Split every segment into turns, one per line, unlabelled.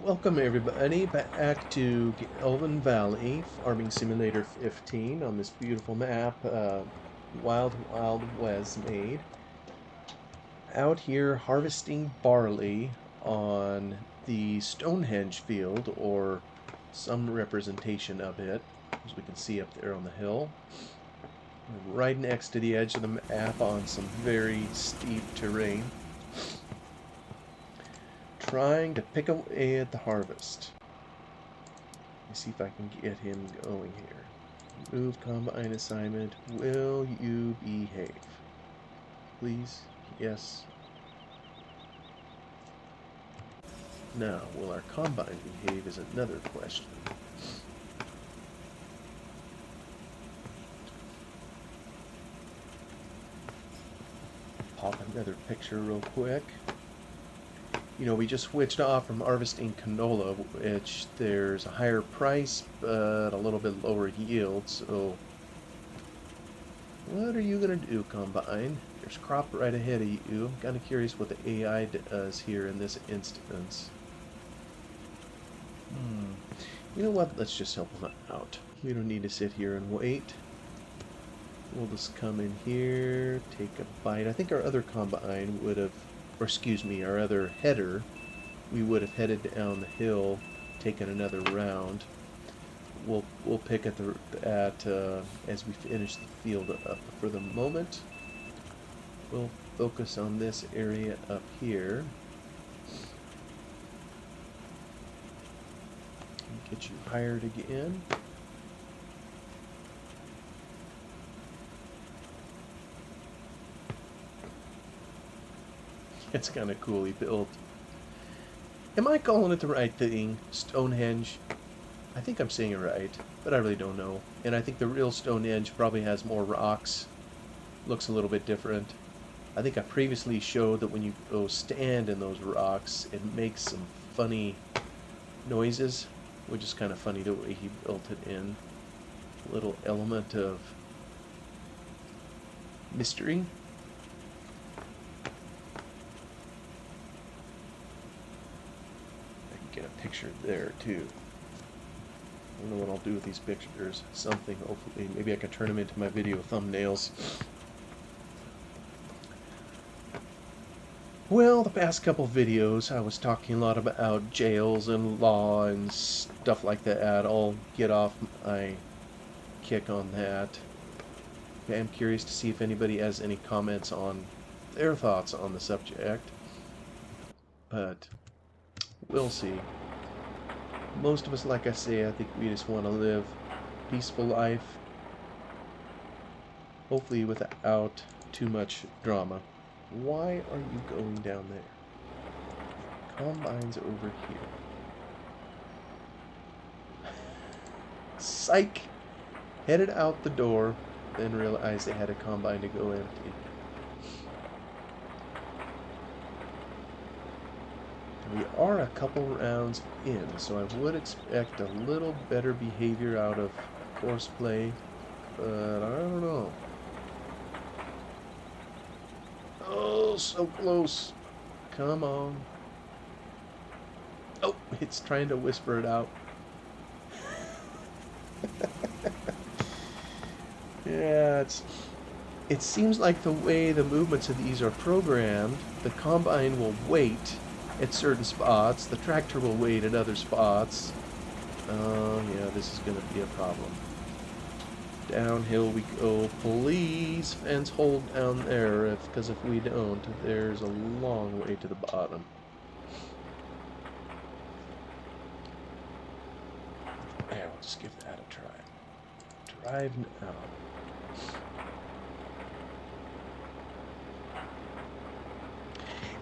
Welcome everybody back to Gelvin Valley, Farming Simulator 15 on this beautiful map, Wild Wild West made. Out here harvesting barley on the Stonehenge field, or some representation of it, as we can see up there on the hill. We're right next to the edge of the map on some very steep terrain, trying to pick away at the harvest. Let me see if I can get him going here. Move combine assignment. Will you behave? Please? Yes. Now, will our combine behave is another question. Pop another picture real quick. You know, we just switched off from harvesting canola, which there's a higher price, but a little bit lower yield, so what are you going to do, Combine? There's crop right ahead of you. I'm kind of curious what the AI does here in this instance. You know what? Let's just help him out. We don't need to sit here and wait. We'll just come in here, take a bite. I think our other Combine would have, or excuse me, our other header, we would have headed down the hill, taken another round. We'll pick at as we finish the field up. For the moment, we'll focus on this area up here. Get you hired again. It's kind of cool he built. Am I calling it the right thing? Stonehenge? I think I'm saying it right, but I really don't know. And I think the real Stonehenge probably has more rocks. Looks a little bit different. I think I previously showed that when you go stand in those rocks, it makes some funny noises, which is kind of funny the way he built it in. A little element of mystery. I can get a picture there too. I don't know what I'll do with these pictures. Something, hopefully. Maybe I can turn them into my video thumbnails. Well, the past couple videos I was talking a lot about jails and law and stuff like that. I'll get off my kick on that. I'm curious to see if anybody has any comments on their thoughts on the subject. But we'll see. Most of us, like I say, I think we just want to live a peaceful life. Hopefully without too much drama. Why are you going down there? Combine's over here. Psych! Headed out the door, then realized they had a combine to go empty. We are a couple rounds in, so I would expect a little better behavior out of horseplay, but I don't know. Oh, so close. Come on. Oh, it's trying to whisper it out. Yeah, it seems like the way the movements of these are programmed, the combine will wait at certain spots, the tractor will wait at other spots. Oh, yeah, this is going to be a problem. Downhill we go. Please, fence hold down there, because if we don't, there's a long way to the bottom. Yeah, we'll just give that a try. Drive now.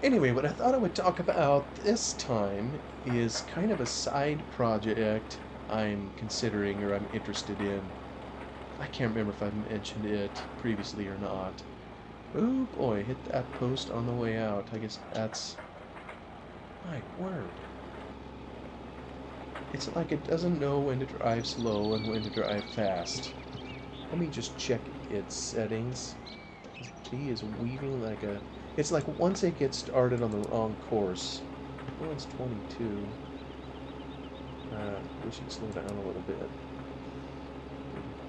Anyway, what I thought I would talk about this time is kind of a side project I'm considering or I'm interested in. I can't remember if I mentioned it previously or not. Oh boy, hit that post on the way out. I guess that's... my word. It's like it doesn't know when to drive slow and when to drive fast. Let me just check its settings. He is weaving like a... It's like once it gets started on the wrong course. Oh, it's 22. Wish you'd slow down a little bit.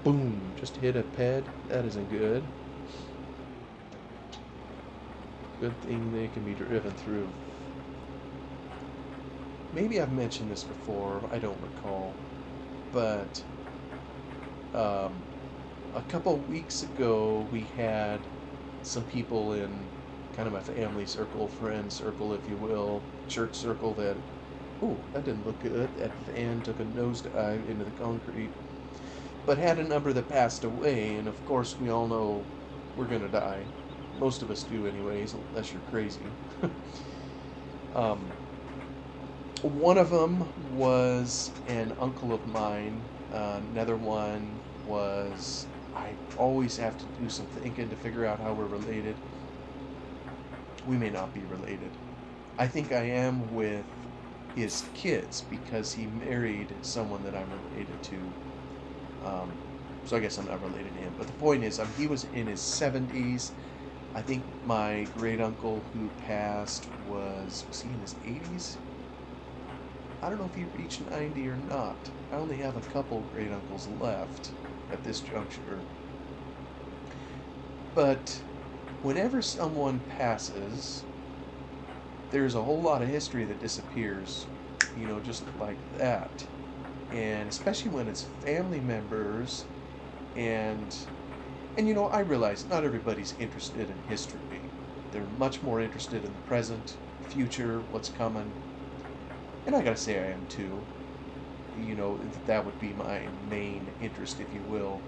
Boom! Just hit a ped. That isn't good. Good thing they can be driven through. Maybe I've mentioned this before, I don't recall. But um, a couple weeks ago, we had some people in kind of my family circle, friend circle, if you will, church circle that, ooh, that didn't look good. That van took a nosedive into the concrete. But had a number that passed away, and of course, we all know we're going to die. Most of us do, anyways, unless you're crazy. um, One of them was an uncle of mine. Another one was, I always have to do some thinking to figure out how we're related. We may not be related. I think I am with his kids because he married someone that I'm related to. So I guess I'm not related to him. But the point is, he was in his 70s. I think my great uncle who passed was he in his 80s? I don't know if he reached 90 or not. I only have a couple great uncles left at this juncture. But whenever someone passes, there's a whole lot of history that disappears, just like that. And especially when it's family members, and I realize not everybody's interested in history. They're much more interested in the present, future, what's coming. And I gotta say I am too. That would be my main interest, if you will.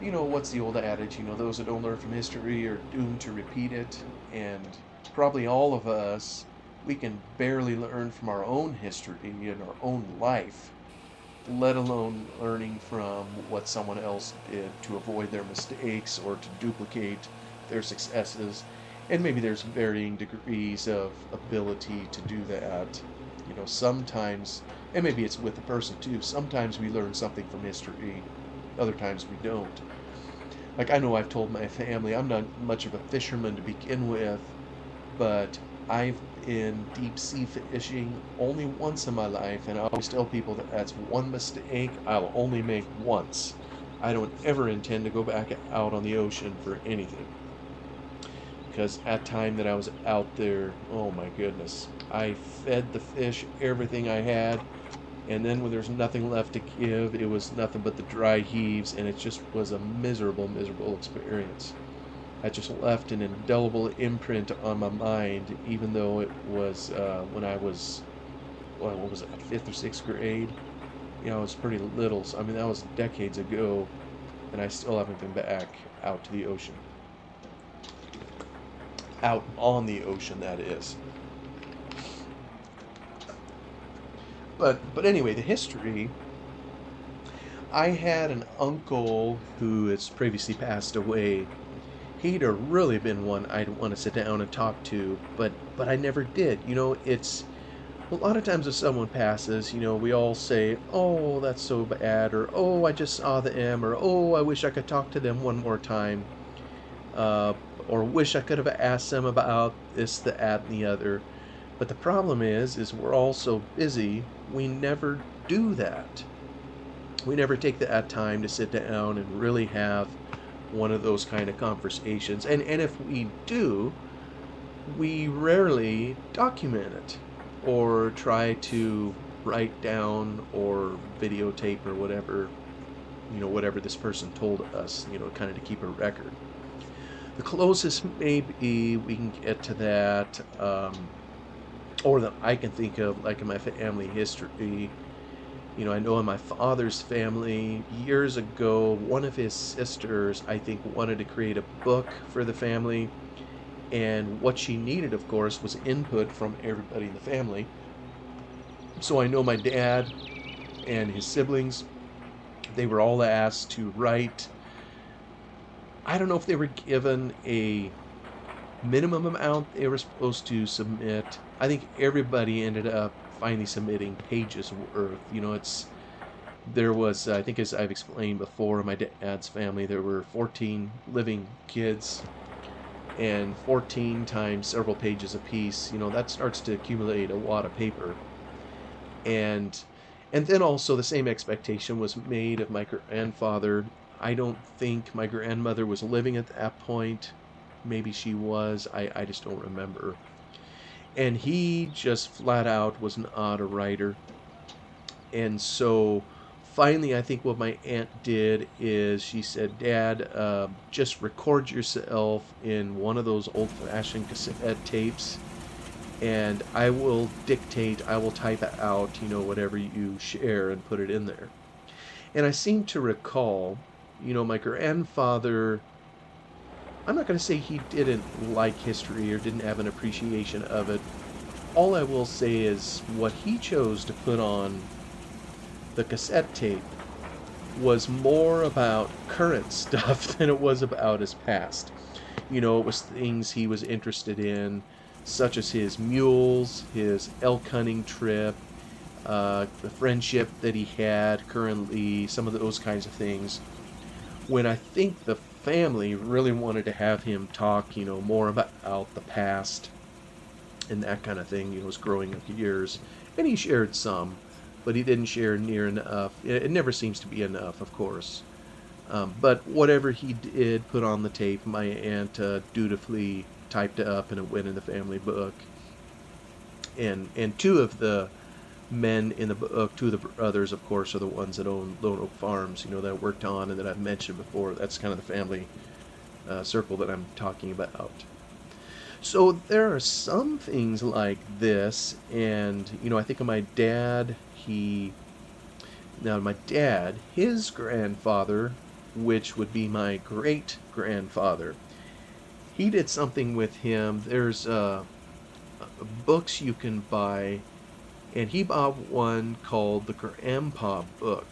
What's the old adage? Those that don't learn from history are doomed to repeat it. And probably all of us, we can barely learn from our own history in our own life, let alone learning from what someone else did to avoid their mistakes or to duplicate their successes. And maybe there's varying degrees of ability to do that. Sometimes, and maybe it's with the person too, sometimes we learn something from history, other times we don't. Like, I know I've told my family I'm not much of a fisherman to begin with, but I've been deep sea fishing only once in my life, and I always tell people that that's one mistake I'll only make once. I don't ever intend to go back out on the ocean for anything. Because at time that I was out there, oh my goodness, I fed the fish everything I had, and then when there's nothing left to give, it was nothing but the dry heaves, and it just was a miserable, miserable experience. I just left an indelible imprint on my mind, even though it was when I was, well, what was it, fifth or sixth grade? I was pretty little, so I mean that was decades ago, and I still haven't been back out to the ocean. Out on the ocean, that is. But anyway, the history. I had an uncle who has previously passed away. He'd have really been one I'd want to sit down and talk to, but I never did. It's a lot of times if someone passes, we all say, "Oh, that's so bad," or "Oh, I just saw them," or "Oh, I wish I could talk to them one more time," uh, or "Wish I could have asked them about this, that, and the other." But the problem is we're all so busy, we never do that. We never take that time to sit down and really have one of those kind of conversations. And if we do, we rarely document it or try to write down or videotape or whatever this person told us, kind of to keep a record. The closest maybe we can get to that, or that I can think of, like in my family history, I know in my father's family, years ago, one of his sisters, I think, wanted to create a book for the family. And what she needed, of course, was input from everybody in the family. So I know my dad and his siblings, they were all asked to write. I don't know if they were given a minimum amount they were supposed to submit. I think everybody ended up finally submitting pages worth. There was, I think, as I've explained before, in my dad's family, there were 14 living kids, and 14 times several pages apiece, that starts to accumulate a lot of paper. And And then also the same expectation was made of my grandfather. I don't think my grandmother was living at that point. Maybe she was. I just don't remember. And he just flat out was not a writer. And so finally, I think what my aunt did is she said, Dad, just record yourself in one of those old fashioned cassette tapes, and I will dictate, I will type it out, whatever you share and put it in there. And I seem to recall, my grandfather, I'm not going to say he didn't like history or didn't have an appreciation of it. All I will say is what he chose to put on the cassette tape was more about current stuff than it was about his past. It was things he was interested in, such as his mules, his elk hunting trip, the friendship that he had currently, some of those kinds of things. When I think the family really wanted to have him talk, more about the past and that kind of thing, his growing up years. And he shared some, but he didn't share near enough. It never seems to be enough, of course. But whatever he did put on the tape, my aunt dutifully typed it up and it went in the family book. And two of the men in the book, two of the brothers, of course, are the ones that own Lone Oak Farms, that I worked on and that I've mentioned before. That's kind of the family circle that I'm talking about. So there are some things like this, and I think of my dad. My dad, his grandfather, which would be my great grandfather, he did something with him. There's books you can buy, and he bought one called the Grandpa Book.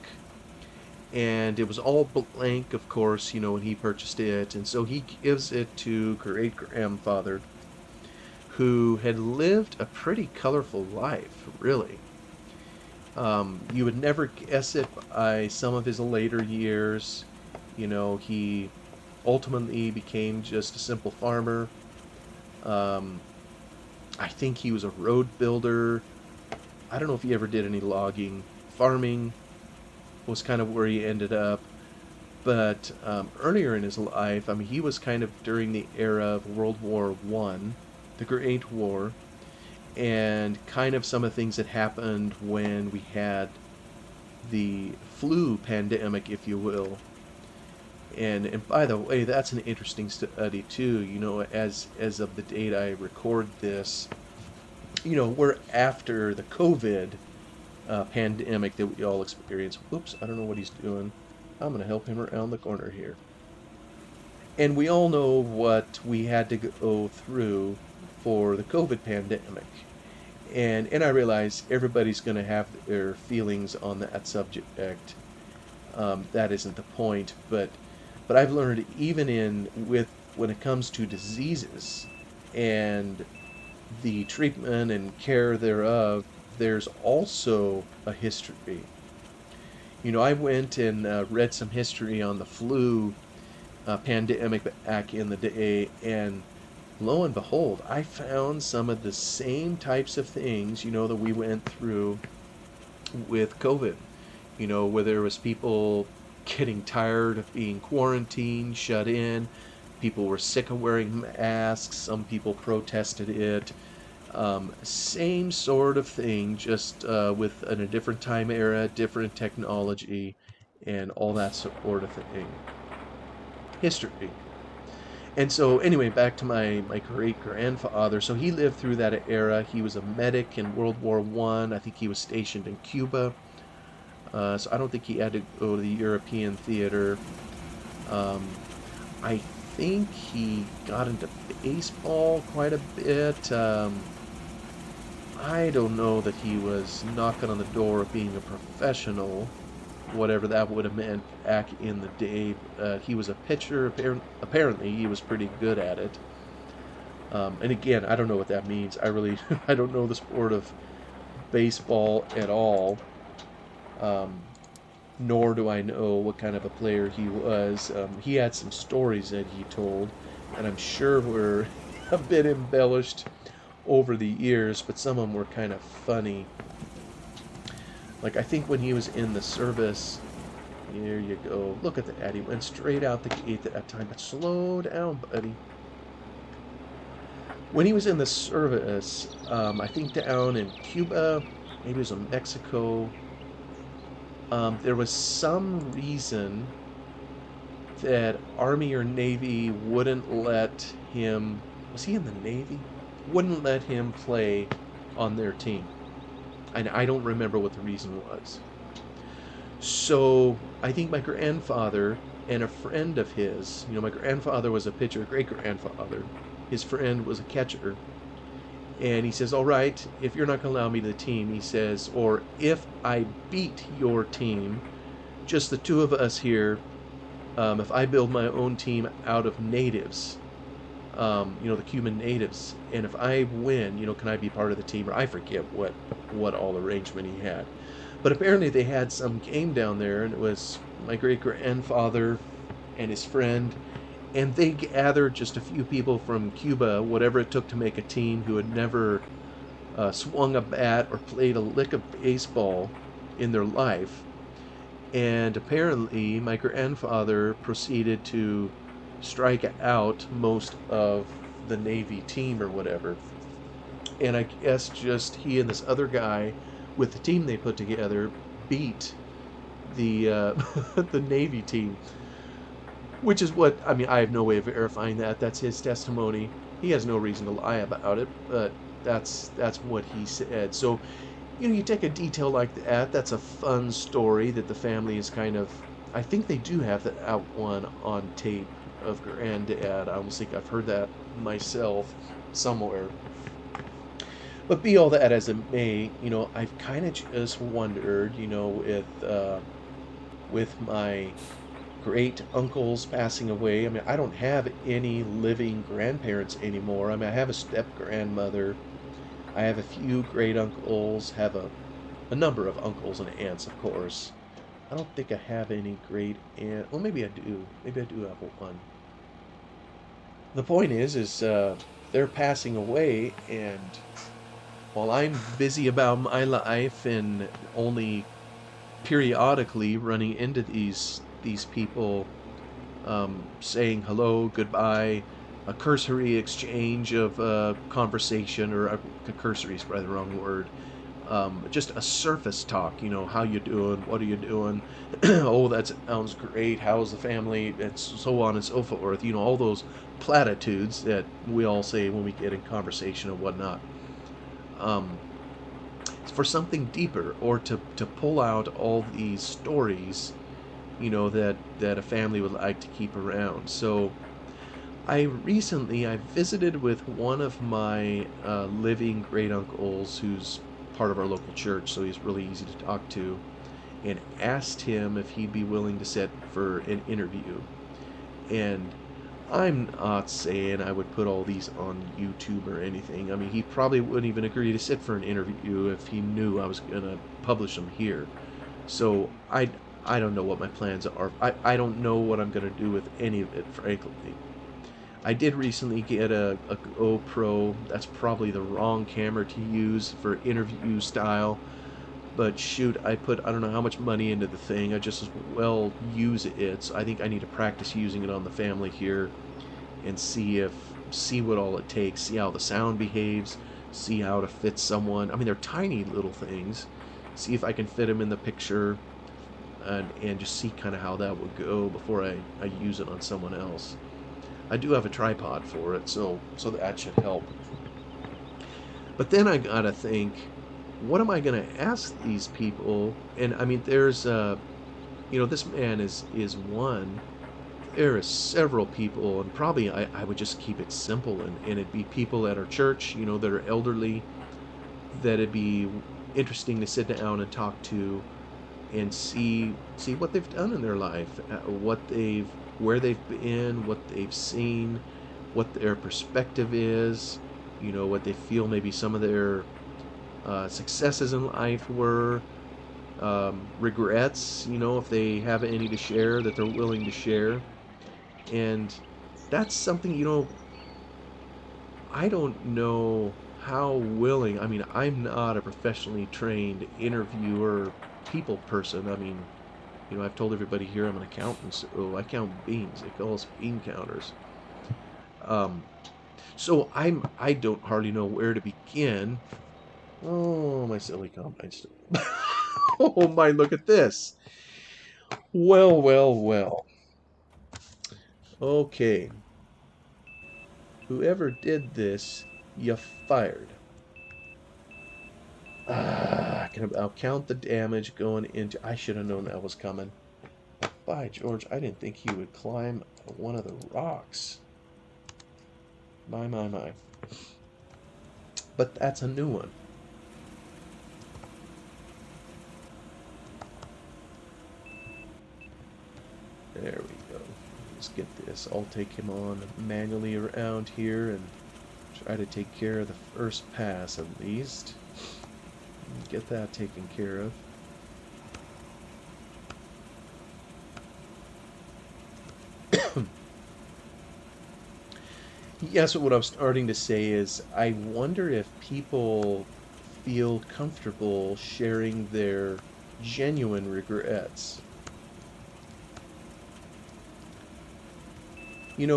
And it was all blank, of course, when he purchased it. And so he gives it to great grandfather, who had lived a pretty colorful life, really. You would never guess it by some of his later years. He ultimately became just a simple farmer. I think he was a road builder. I don't know if he ever did any logging. Farming was kind of where he ended up. But earlier in his life, he was kind of during the era of World War I, the Great War, and kind of some of the things that happened when we had the flu pandemic, if you will. And by the way, that's an interesting study too. As of the date I record this, we're after the COVID pandemic that we all experienced. Whoops, I don't know what he's doing. I'm going to help him around the corner here. And we all know what we had to go through for the COVID pandemic. And I realize everybody's going to have their feelings on that subject. That isn't the point, but I've learned even when it comes to diseases and the treatment and care thereof, there's also a history. I went and read some history on the flu pandemic back in the day, and lo and behold, I found some of the same types of things, that we went through with COVID. Where there was people getting tired of being quarantined, shut in. People were sick of wearing masks. Some people protested it. Same sort of thing, just with in a different time era, different technology, and all that sort of thing. History. And so anyway, back to my great grandfather. So he lived through that era. He was a medic in World War I. I think he was stationed in Cuba. So I don't think he had to go to the European theater. I think he got into baseball quite a bit. I don't know that he was knocking on the door of being a professional, whatever that would have meant back in the day. He was a pitcher. Apparently, he was pretty good at it. And again, I don't know what that means. I don't know the sport of baseball at all. Nor do I know what kind of a player he was. He had some stories that he told, and I'm sure were a bit embellished over the years, but some of them were kind of funny. Like, I think when he was in the service, here you go. Look at that. He went straight out the gate at that time. But slow down, buddy. When he was in the service, I think down in Cuba, maybe it was in Mexico, there was some reason that Army or Navy wouldn't let him. Was he in the Navy? Wouldn't let him play on their team. And I don't remember what the reason was. So I think my grandfather and a friend of his, my grandfather was a pitcher, great grandfather. His friend was a catcher. And he says, all right, if you're not going to allow me to the team, he says, or if I beat your team, just the two of us here, if I build my own team out of natives, the Cuban natives, and if I win, can I be part of the team? Or I forget what all arrangement he had. But apparently they had some game down there, and it was my great grandfather and his friend, and they gathered just a few people from Cuba, whatever it took to make a team, who had never swung a bat or played a lick of baseball in their life. And apparently, my grandfather proceeded to strike out most of the Navy team or whatever. And I guess just he and this other guy, with the team they put together, beat the the Navy team. Which is what, I mean, I have no way of verifying that. That's his testimony. He has no reason to lie about it, but that's what he said. So, you take a detail like that. That's a fun story that the family is kind of. I think they do have that out one on tape of Granddad. I almost think I've heard that myself somewhere. But be all that as it may, I've kind of just wondered, with my great uncles passing away. I mean, I don't have any living grandparents anymore. I mean, I have a step grandmother. I have a few great uncles, have a number of uncles and aunts, of course. I don't think I have any great aunt. Well, maybe I do. Maybe I do have one. The point is they're passing away, and while I'm busy about my life and only periodically running into these people, saying hello, goodbye, a cursory exchange of conversation, or cursory is probably the wrong word. Just a surface talk, how you doing, what are you doing? Oh, that sounds great. How's the family? And so on and so forth. All those platitudes that we all say when we get in conversation and whatnot. Um, for something deeper, or to pull out all these stories, that a family would like to keep around. So I visited with one of my living great uncles, who's part of our local church, so he's really easy to talk to, and asked him if he'd be willing to sit for an interview. And I'm not saying I would put all these on YouTube or anything. I mean, he probably wouldn't even agree to sit for an interview if he knew I was going to publish them here. So I don't know what my plans are. I don't know what I'm going to do with any of it, frankly. I did recently get a GoPro. That's probably the wrong camera to use for interview style. But shoot, I don't know how much money into the thing. I just as well use it. So I think I need to practice using it on the family here and see what all it takes, see how the sound behaves, see how to fit someone. I mean, they're tiny little things. See if I can fit them in the picture, and just see kind of how that would go before I use it on someone else. I do have a tripod for it, so that should help. But then I gotta think, what am I gonna ask these people? And I mean, there's this man is one. There are several people, and probably I would just keep it simple, and it'd be people at our church, that are elderly, that it'd be interesting to sit down and talk to, and see what they've done in their life, where they've been, what they've seen, what their perspective is, what they feel maybe some of their successes in life were, regrets, if they have any to share that they're willing to share. And that's something, I don't know how willing. I mean, I'm not a professionally trained interviewer people person. I mean, I've told everybody here I'm an accountant, so I count beans. They call us bean counters. Um, so I don't hardly know where to begin. Oh, my silly combine still. Oh my, look at this. Well, well, well. Okay. Whoever did this, you fired. I'll count the damage going into. I should have known that was coming. By George, I didn't think he would climb one of the rocks. My, my, my. But that's a new one. There we go. Let's get this. I'll take him on manually around here and try to take care of the first pass at least. Get that taken care of. Yes, what I'm starting to say is I wonder if people feel comfortable sharing their genuine regrets.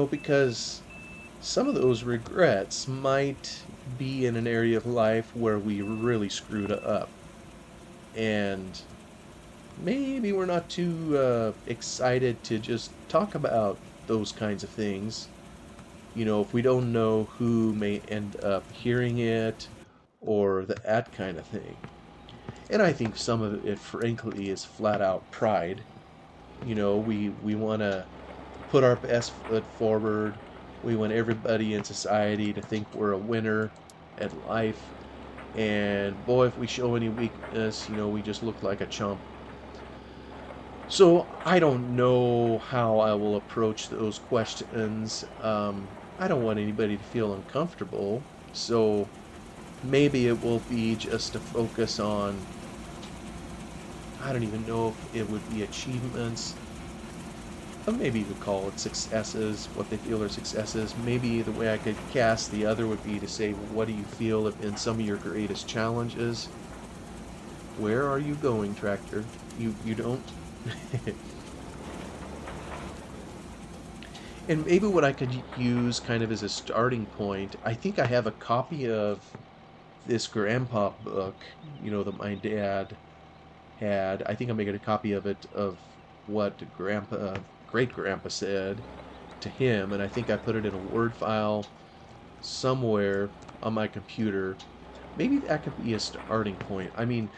Because some of those regrets might be in an area of life where we really screwed up. And maybe we're not too excited to just talk about those kinds of things. If we don't know who may end up hearing it or that kind of thing. And I think some of it, frankly, is flat out pride. We want to put our best foot forward. We want everybody in society to think we're a winner at life. And boy, if we show any weakness, we just look like a chump. So I don't know how I will approach those questions. I don't want anybody to feel uncomfortable. So maybe it will be just to focus on, I don't even know if it would be achievements. Or maybe you could call it successes, what they feel are successes. Maybe the way I could cast the other would be to say, well, what do you feel have been some of your greatest challenges? Where are you going, tractor? You don't? And maybe what I could use kind of as a starting point, I think I have a copy of this grandpa book, that my dad had. I think I'm making a copy of it of what great grandpa said to him, and I think I put it in a Word file somewhere on my computer. Maybe that could be a starting point. I mean,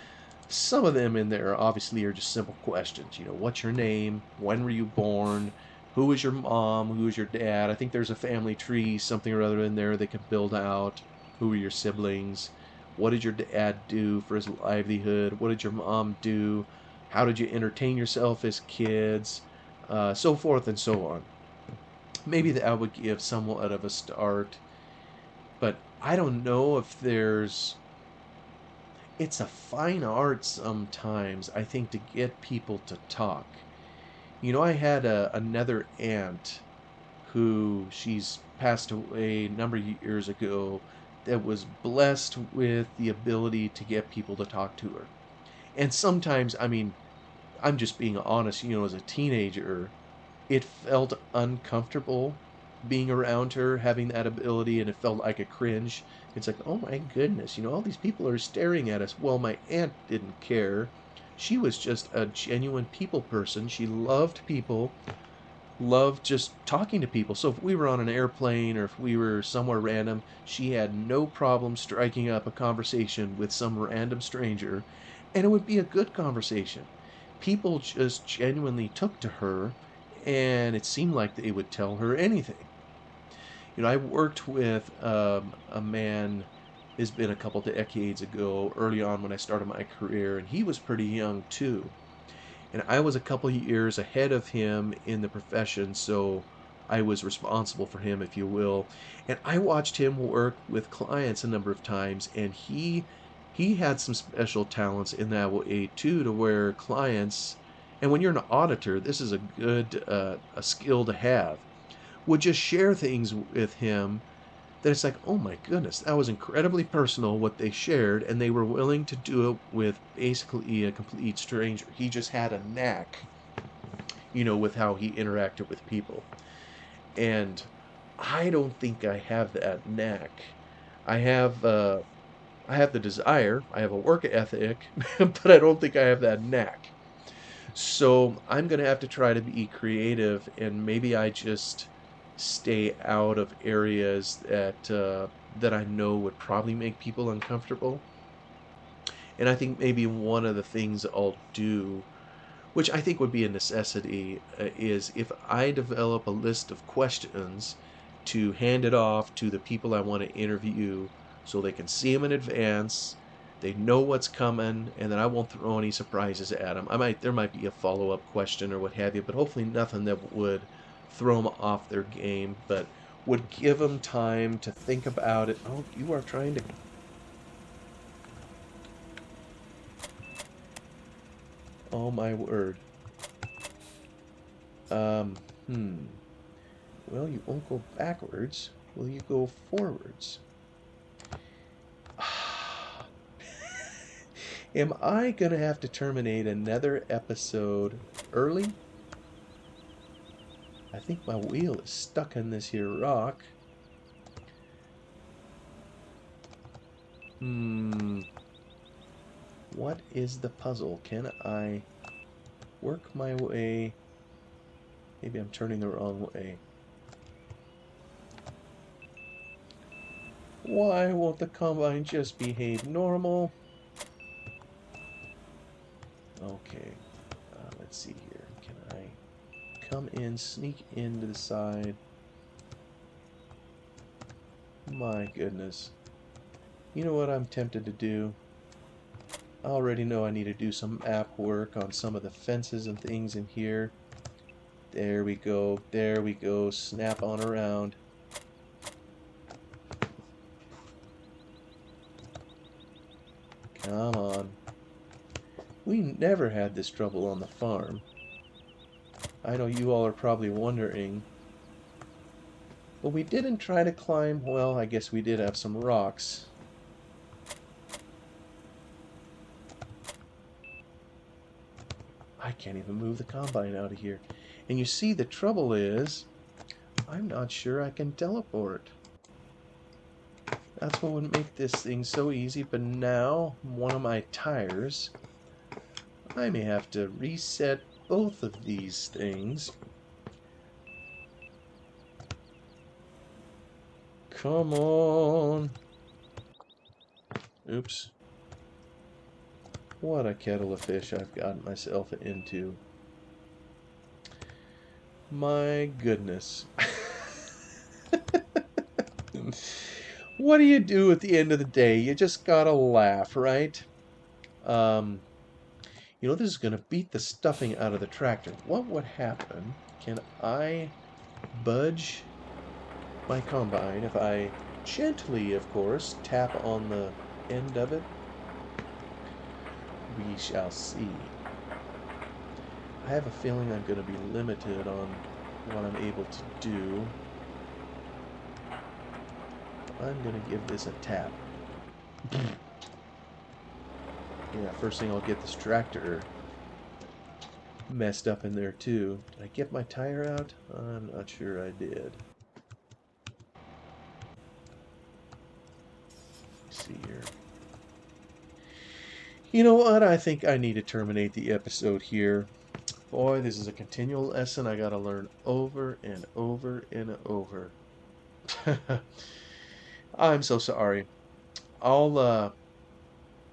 some of them in there obviously are just simple questions. What's your name? When were you born? Who is your mom? Who is your dad? I think there's a family tree, something or other in there they can build out. Who are your siblings? What did your dad do for his livelihood? What did your mom do? How did you entertain yourself as kids? So forth and so on. Maybe that would give somewhat of a start, but I don't know if it's a fine art sometimes, I think, to get people to talk. I had another aunt who she's passed away a number of years ago that was blessed with the ability to get people to talk to her. And sometimes, I mean, I'm just being honest, as a teenager, it felt uncomfortable being around her, having that ability, and it felt like a cringe. It's like, oh my goodness, all these people are staring at us. Well, my aunt didn't care. She was just a genuine people person. She loved people, loved just talking to people. So if we were on an airplane or if we were somewhere random, she had no problem striking up a conversation with some random stranger, and it would be a good conversation. People just genuinely took to her, and it seemed like they would tell her anything. I worked with a man, it's been a couple decades ago, early on when I started my career, and he was pretty young too. And I was a couple years ahead of him in the profession, so I was responsible for him, if you will. And I watched him work with clients a number of times, and he had some special talents in that way too, to where clients, and when you're an auditor, this is a good a skill to have, would just share things with him that it's like, oh my goodness, that was incredibly personal what they shared, and they were willing to do it with basically a complete stranger. He just had a knack, with how he interacted with people. And I don't think I have that knack. I have I have the desire, I have a work ethic, but I don't think I have that knack. So I'm gonna have to try to be creative, and maybe I just stay out of areas that I know would probably make people uncomfortable. And I think maybe one of the things I'll do, which I think would be a necessity, is if I develop a list of questions to hand it off to the people I want to interview so they can see them in advance, they know what's coming, and then I won't throw any surprises at them. There might be a follow-up question or what have you, but hopefully nothing that would throw them off their game, but would give them time to think about it. Oh, you are trying to... Oh my word. Um, hmm. Well, you won't go backwards. Will you go forwards? Am I going to have to terminate another episode early? I think my wheel is stuck in this here rock. What is the puzzle? Can I work my way? Maybe I'm turning the wrong way. Why won't the combine just behave normal? Okay, let's see here. Can I come in, sneak into the side? My goodness. You know what I'm tempted to do? I already know I need to do some map work on some of the fences and things in here. There we go. There we go. Snap on around. Come on. We never had this trouble on the farm. I know you all are probably wondering. But we didn't try to climb. Well, I guess we did have some rocks. I can't even move the combine out of here. And you see, the trouble is, I'm not sure I can teleport. That's what would make this thing so easy, but now one of my tires, I may have to reset both of these things. Come on. Oops. What a kettle of fish I've gotten myself into. My goodness. What do you do at the end of the day? You just gotta laugh, right? This is gonna beat the stuffing out of the tractor. What would happen? Can I budge my combine if I gently, of course, tap on the end of it? We shall see. I have a feeling I'm going to be limited on what I'm able to do. I'm going to give this a tap. Yeah, first thing I'll get this tractor messed up in there too. Did I get my tire out? I'm not sure I did. Let's see here. You know what? I think I need to terminate the episode here. Boy, this is a continual lesson I gotta learn over and over and over. I'm so sorry.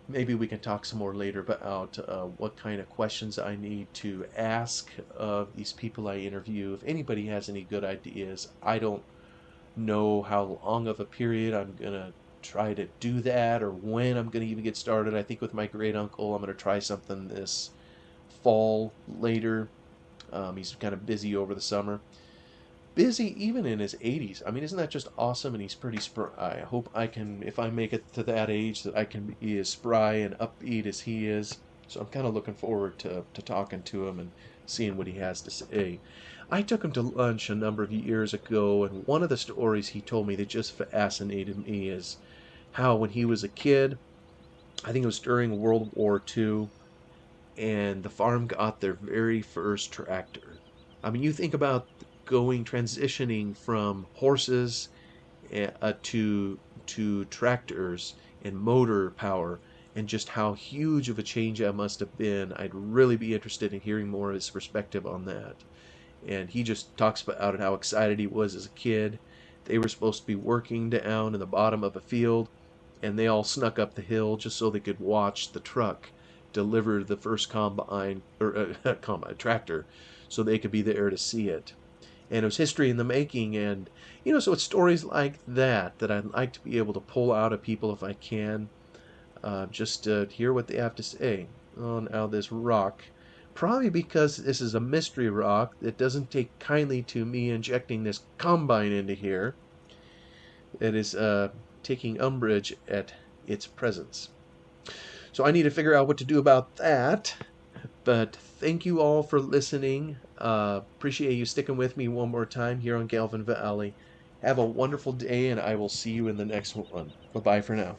Maybe we can talk some more later about what kind of questions I need to ask of these people I interview. If anybody has any good ideas, I don't know how long of a period I'm gonna try to do that or when I'm gonna even get started. I think with my great uncle, I'm gonna try something this fall later. He's kind of busy over the summer. Busy even in his 80s. I mean, isn't that just awesome? And he's pretty spry. I hope I can, if I make it to that age, that I can be as spry and upbeat as he is. So I'm kind of looking forward to talking to him and seeing what he has to say. I took him to lunch a number of years ago, and one of the stories he told me that just fascinated me is how when he was a kid, I think it was during World War II, and the farm got their very first tractor. I mean, you think about transitioning from horses to tractors and motor power, and just how huge of a change that must have been. I'd really be interested in hearing more of his perspective on that. And he just talks about how excited he was as a kid. They were supposed to be working down in the bottom of a field, and they all snuck up the hill just so they could watch the truck deliver the first combine or combine tractor, so they could be there to see it. And it was history in the making. And so it's stories like that that I'd like to be able to pull out of people if I can, just to hear what they have to say on how this rock, probably because this is a mystery rock that doesn't take kindly to me injecting this combine into here, that is taking umbrage at its presence. So I need to figure out what to do about that. But thank you all for listening. Appreciate you sticking with me one more time here on Gelvin Valley. Have a wonderful day, and I will see you in the next one. Bye-bye for now.